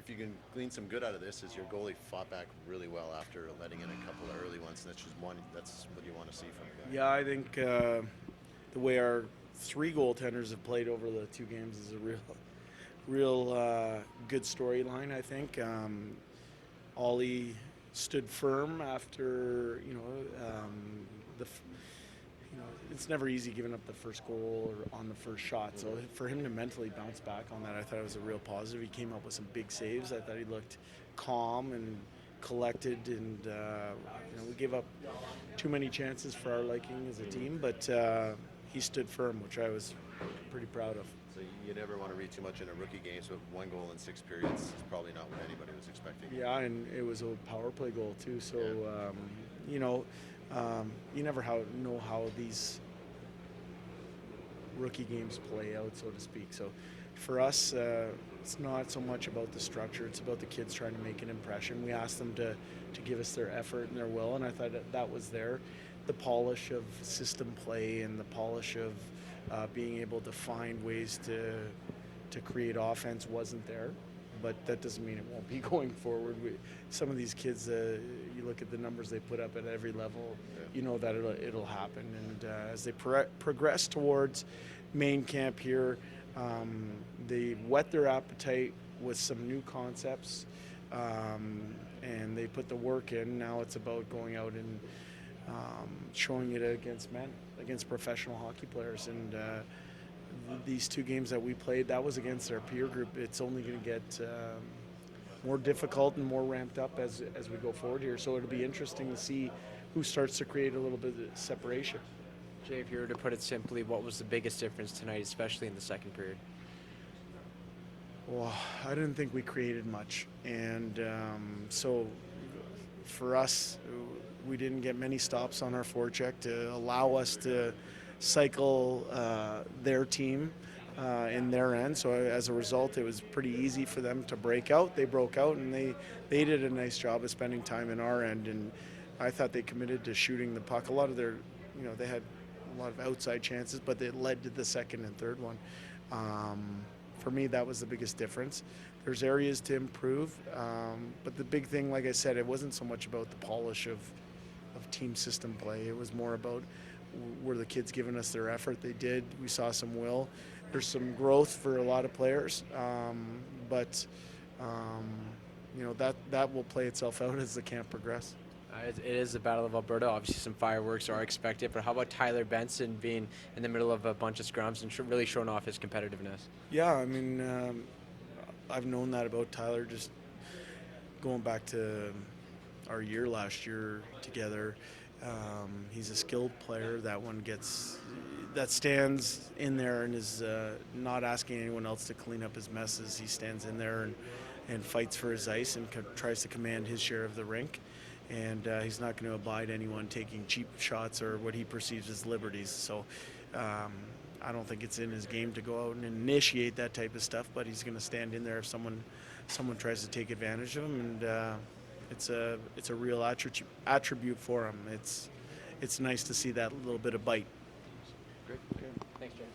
if you can glean some good out of this, is your goalie fought back really well after letting in a couple of early ones. And that's just one. That's what you want to see from a guy. Yeah, I think the way our three goaltenders have played over the two games is a real good storyline. I think Ollie stood firm after it's never easy giving up the first goal or on the first shot. So for him to mentally bounce back on that, I thought it was a real positive. He came up with some big saves. I thought he looked calm and collected, and we gave up too many chances for our liking as a team, but he stood firm, which I was pretty proud of. So you never want to read too much in a rookie game. So 1 goal in 6 periods is probably not what anybody was expecting. Yeah, and it was a power play goal too. So you never know how these rookie games play out, so to speak. So for us, it's not so much about the structure, it's about the kids trying to make an impression. We asked them to give us their effort and their will, and I thought that was there. The polish of system play and the polish of being able to find ways to create offense wasn't there, but that doesn't mean it won't be going forward. Some of these kids, you look at the numbers they put up at every level, you know that it'll happen. And as they progress towards main camp here, they whet their appetite with some new concepts, and they put the work in. Now it's about going out and showing it against men, against professional hockey players. And these two games that we played, that was against our peer group. It's only going to get more difficult and more ramped up as we go forward here. So it'll be interesting to see who starts to create a little bit of separation. Jay, if you were to put it simply, what was the biggest difference tonight, especially in the second period? Well, I didn't think we created much. And so for us, we didn't get many stops on our forecheck to allow us to cycle their team in their end. So as a result, it was pretty easy for them to break out. They broke out, and they did a nice job of spending time in our end. And I thought they committed to shooting the puck. A lot of their, they had a lot of outside chances, but it led to the second and third one. For me, that was the biggest difference. There's areas to improve, but the big thing, like I said, it wasn't so much about the polish of team system play. It was more about, were the kids giving us their effort? They did. We saw some will. There's some growth for a lot of players, but that will play itself out as the camp progresses. It is the Battle of Alberta. Obviously, some fireworks are expected, but how about Tyler Benson being in the middle of a bunch of scrums and really showing off his competitiveness? Yeah, I mean, I've known that about Tyler just going back to our year last year together. He's a skilled player. That stands in there and is not asking anyone else to clean up his messes. He stands in there and fights for his ice and tries to command his share of the rink. And he's not going to abide anyone taking cheap shots or what he perceives as liberties. So I don't think it's in his game to go out and initiate that type of stuff, but he's going to stand in there if someone tries to take advantage of him. And it's a real attribute for him. It's nice to see that little bit of bite. Great. Thanks, James.